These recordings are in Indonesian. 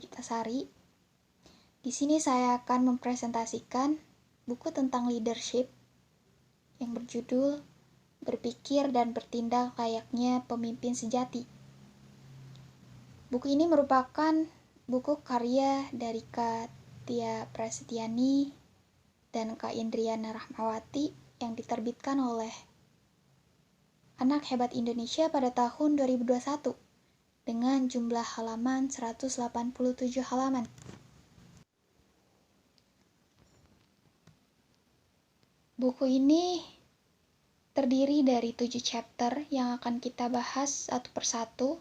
Pujitasari. Di sini saya akan mempresentasikan buku tentang leadership yang berjudul Berpikir dan Bertindak Layaknya Pemimpin Sejati. Buku ini merupakan buku karya dari Kak Tia Prasetyani dan Kak Indriana Rahmawati yang diterbitkan oleh Anak Hebat Indonesia pada tahun 2021 dengan jumlah halaman 187 halaman. Buku ini terdiri dari 7 chapter yang akan kita bahas satu persatu.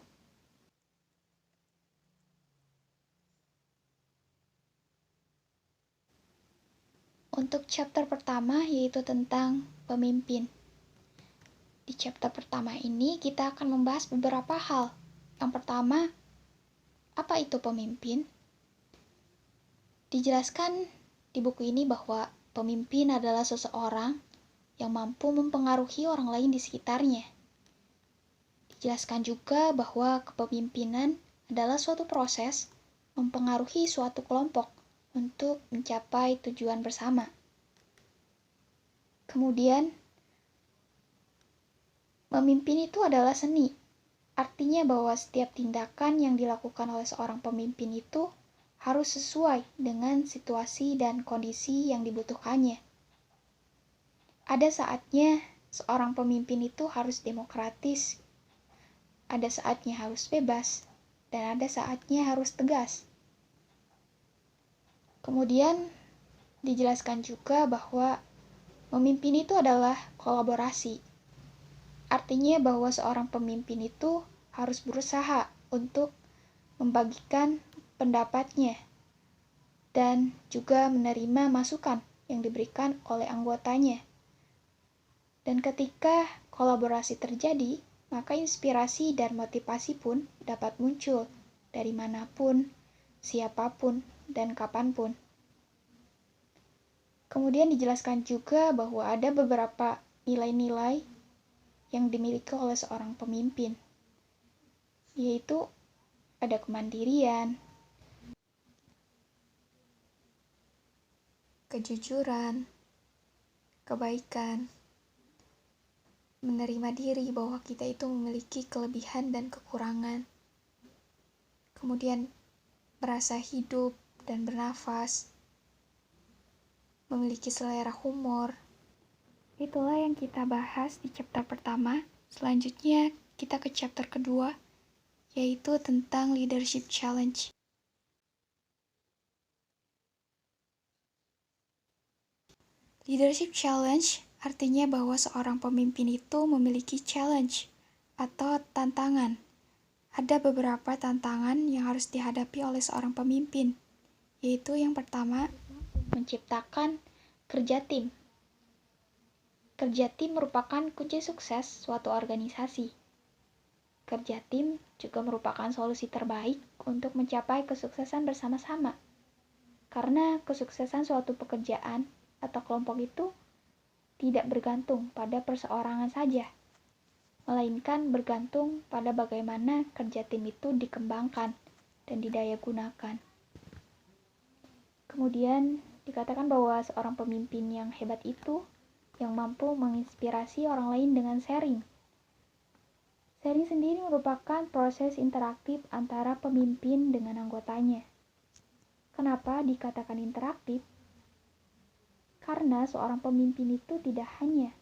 Untuk chapter pertama yaitu tentang pemimpin. Di chapter pertama ini kita akan membahas beberapa hal. Yang pertama, apa itu pemimpin? Dijelaskan di buku ini bahwa pemimpin adalah seseorang yang mampu mempengaruhi orang lain di sekitarnya. Dijelaskan juga bahwa kepemimpinan adalah suatu proses mempengaruhi suatu kelompok untuk mencapai tujuan bersama. Kemudian, memimpin itu adalah seni. Artinya bahwa setiap tindakan yang dilakukan oleh seorang pemimpin itu harus sesuai dengan situasi dan kondisi yang dibutuhkannya. Ada saatnya seorang pemimpin itu harus demokratis, ada saatnya harus bebas, dan ada saatnya harus tegas. Kemudian dijelaskan juga bahwa memimpin itu adalah kolaborasi. Artinya bahwa seorang pemimpin itu harus berusaha untuk membagikan pendapatnya dan juga menerima masukan yang diberikan oleh anggotanya. Dan ketika kolaborasi terjadi, maka inspirasi dan motivasi pun dapat muncul dari manapun, siapapun, dan kapanpun. Kemudian dijelaskan juga bahwa ada beberapa nilai-nilai yang dimiliki oleh seorang pemimpin, yaitu ada kemandirian, kejujuran, kebaikan, menerima diri bahwa kita itu memiliki kelebihan dan kekurangan, kemudian merasa hidup dan bernafas, memiliki selera humor. Itulah yang kita bahas di chapter pertama. Selanjutnya kita ke chapter kedua, yaitu tentang leadership challenge. Leadership challenge artinya bahwa seorang pemimpin itu memiliki challenge atau tantangan. Ada beberapa tantangan yang harus dihadapi oleh seorang pemimpin, yaitu yang pertama, menciptakan kerja tim. Kerja tim merupakan kunci sukses suatu organisasi. Kerja tim juga merupakan solusi terbaik untuk mencapai kesuksesan bersama-sama. Karena kesuksesan suatu pekerjaan atau kelompok itu tidak bergantung pada perseorangan saja, melainkan bergantung pada bagaimana kerja tim itu dikembangkan dan didayagunakan. Kemudian dikatakan bahwa seorang pemimpin yang hebat itu yang mampu menginspirasi orang lain dengan sharing. Sharing sendiri merupakan proses interaktif antara pemimpin dengan anggotanya. Kenapa dikatakan interaktif? Karena seorang pemimpin itu tidak hanya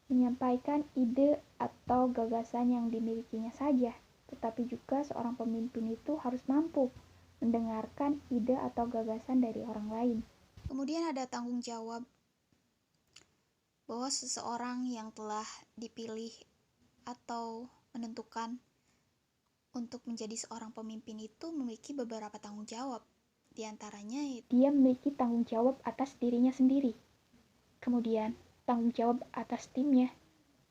menyampaikan ide atau gagasan yang dimilikinya saja, tetapi juga seorang pemimpin itu harus mampu mendengarkan ide atau gagasan dari orang lain. Kemudian ada tanggung jawab, bahwa seseorang yang telah dipilih atau menentukan untuk menjadi seorang pemimpin itu memiliki beberapa tanggung jawab. Di antaranya, dia memiliki tanggung jawab atas dirinya sendiri. Kemudian, tanggung jawab atas timnya,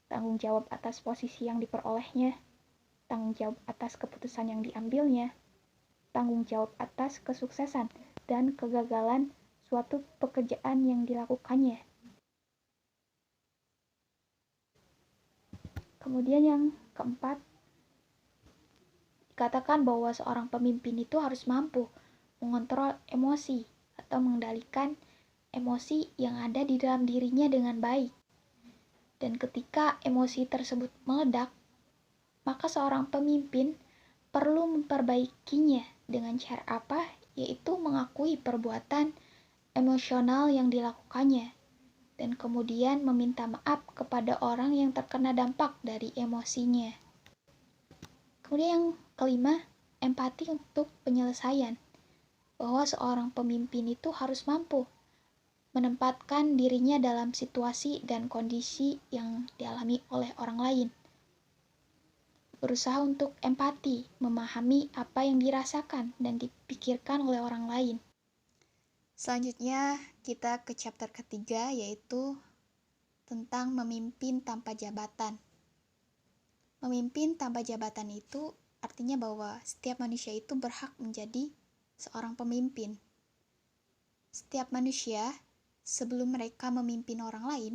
tanggung jawab atas posisi yang diperolehnya, tanggung jawab atas keputusan yang diambilnya, tanggung jawab atas kesuksesan dan kegagalan suatu pekerjaan yang dilakukannya. Kemudian yang keempat, dikatakan bahwa seorang pemimpin itu harus mampu mengontrol emosi atau mengendalikan emosi yang ada di dalam dirinya dengan baik. Dan ketika emosi tersebut meledak, maka seorang pemimpin perlu memperbaikinya dengan cara apa? Yaitu mengakui perbuatan emosional yang dilakukannya dan kemudian meminta maaf kepada orang yang terkena dampak dari emosinya. Kemudian yang kelima, empati untuk penyelesaian. Bahwa seorang pemimpin itu harus mampu menempatkan dirinya dalam situasi dan kondisi yang dialami oleh orang lain. Berusaha untuk empati, memahami apa yang dirasakan dan dipikirkan oleh orang lain. Selanjutnya kita ke chapter ketiga, yaitu tentang memimpin tanpa jabatan. Memimpin tanpa jabatan itu artinya bahwa setiap manusia itu berhak menjadi seorang pemimpin. Setiap manusia, sebelum mereka memimpin orang lain,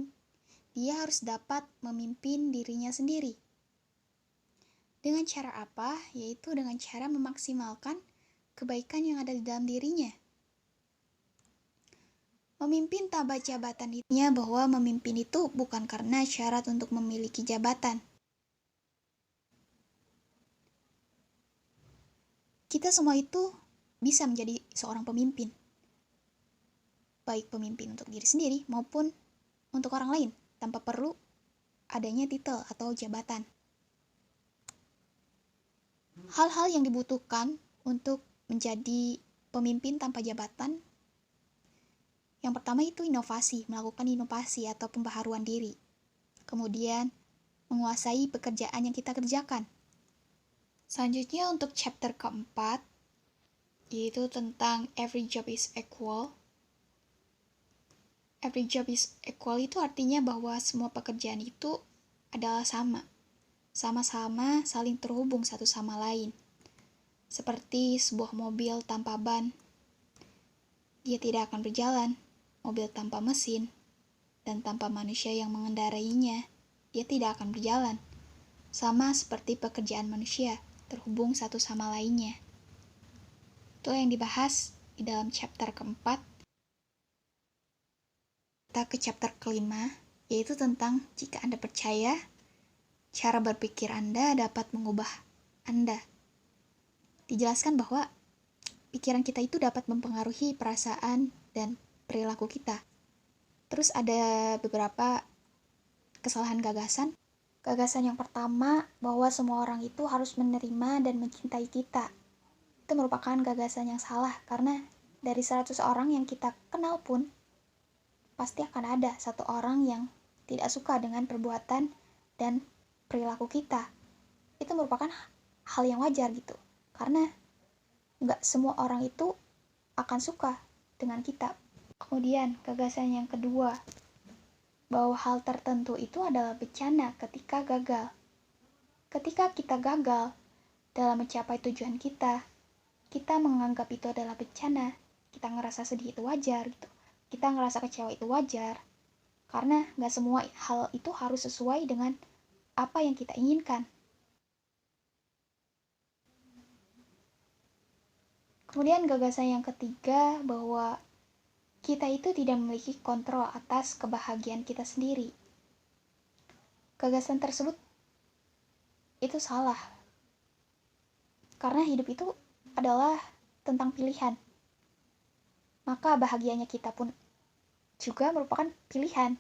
dia harus dapat memimpin dirinya sendiri. Dengan cara apa? Yaitu dengan cara memaksimalkan kebaikan yang ada di dalam dirinya. Memimpin tanpa jabatan itu bahwa memimpin itu bukan karena syarat untuk memiliki jabatan. Kita semua itu bisa menjadi seorang pemimpin. Baik pemimpin untuk diri sendiri maupun untuk orang lain, tanpa perlu adanya titel atau jabatan. Hal-hal yang dibutuhkan untuk menjadi pemimpin tanpa jabatan, yang pertama itu inovasi, melakukan inovasi atau pembaharuan diri. Kemudian, menguasai pekerjaan yang kita kerjakan. Selanjutnya untuk chapter keempat, yaitu tentang every job is equal. Every job is equal itu artinya bahwa semua pekerjaan itu adalah sama. Sama-sama saling terhubung satu sama lain. Seperti sebuah mobil tanpa ban. Dia tidak akan berjalan. Mobil tanpa mesin dan tanpa manusia yang mengendarainya, dia tidak akan berjalan. Sama seperti pekerjaan manusia, terhubung satu sama lainnya. Itu yang dibahas di dalam chapter keempat. Kita ke chapter kelima, yaitu tentang jika Anda percaya, cara berpikir Anda dapat mengubah Anda. Dijelaskan bahwa pikiran kita itu dapat mempengaruhi perasaan dan perilaku kita. Terus ada beberapa kesalahan gagasan. Gagasan yang pertama, bahwa semua orang itu harus menerima dan mencintai kita. Itu merupakan gagasan yang salah, karena dari 100 orang yang kita kenal pun, pasti akan ada satu orang yang tidak suka dengan perbuatan dan perilaku kita. Itu merupakan hal yang wajar gitu, karena nggak semua orang itu akan suka dengan kita. Kemudian gagasan yang kedua, bahwa hal tertentu itu adalah bencana ketika gagal. Ketika kita gagal dalam mencapai tujuan kita menganggap itu adalah bencana. Kita ngerasa sedih itu wajar gitu. Kita ngerasa kecewa itu wajar. Karena gak semua hal itu harus sesuai dengan apa yang kita inginkan. Kemudian gagasan yang ketiga, bahwa kita itu tidak memiliki kontrol atas kebahagiaan kita sendiri. Gagasan tersebut itu salah. Karena hidup itu adalah tentang pilihan. Maka bahagianya kita pun juga merupakan pilihan.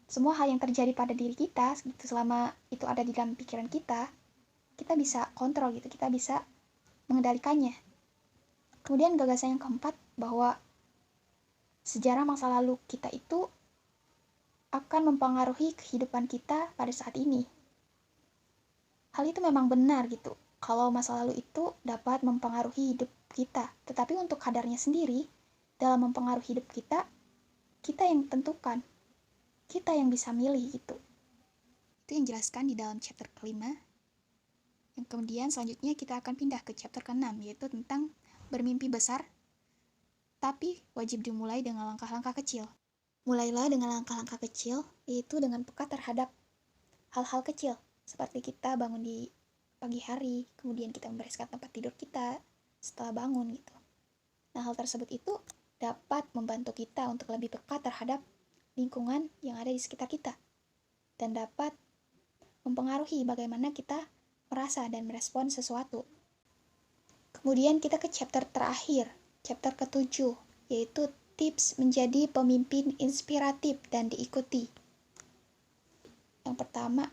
Semua hal yang terjadi pada diri kita gitu, selama itu ada di dalam pikiran kita bisa kontrol gitu, kita bisa mengendalikannya. Kemudian gagasan yang keempat, bahwa sejarah masa lalu kita itu akan mempengaruhi kehidupan kita pada saat ini. Hal itu memang benar gitu, kalau masa lalu itu dapat mempengaruhi hidup kita. Tetapi untuk kadarnya sendiri, dalam mempengaruhi hidup kita yang tentukan. Kita yang bisa milih gitu. Itu yang jelaskan di dalam chapter kelima. Yang kemudian selanjutnya kita akan pindah ke chapter ke-6, yaitu tentang bermimpi besar, tapi wajib dimulai dengan langkah-langkah kecil. Mulailah dengan langkah-langkah kecil, yaitu dengan peka terhadap hal-hal kecil, seperti kita bangun di pagi hari, kemudian kita membereskan tempat tidur kita setelah bangun gitu. Nah, hal tersebut itu dapat membantu kita untuk lebih peka terhadap lingkungan yang ada di sekitar kita dan dapat mempengaruhi bagaimana kita merasa dan merespon sesuatu. Kemudian kita ke chapter terakhir, chapter ke-7, yaitu tips menjadi pemimpin inspiratif dan diikuti. Yang pertama,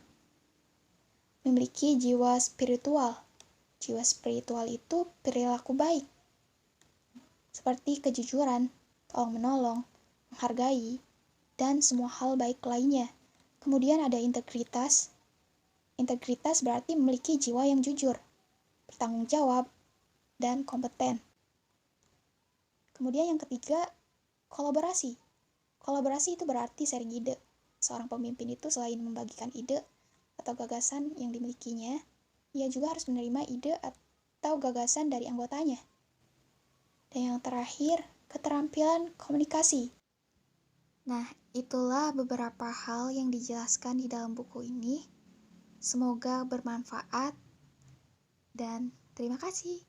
memiliki jiwa spiritual. Jiwa spiritual itu perilaku baik, seperti kejujuran, tolong-menolong, menghargai, dan semua hal baik lainnya. Kemudian ada integritas. Integritas berarti memiliki jiwa yang jujur, bertanggung jawab, dan kompeten. Kemudian yang ketiga, kolaborasi. Kolaborasi itu berarti sharing ide. Seorang pemimpin itu selain membagikan ide atau gagasan yang dimilikinya, ia juga harus menerima ide atau gagasan dari anggotanya. Dan yang terakhir, keterampilan komunikasi. Nah, itulah beberapa hal yang dijelaskan di dalam buku ini. Semoga bermanfaat dan terima kasih.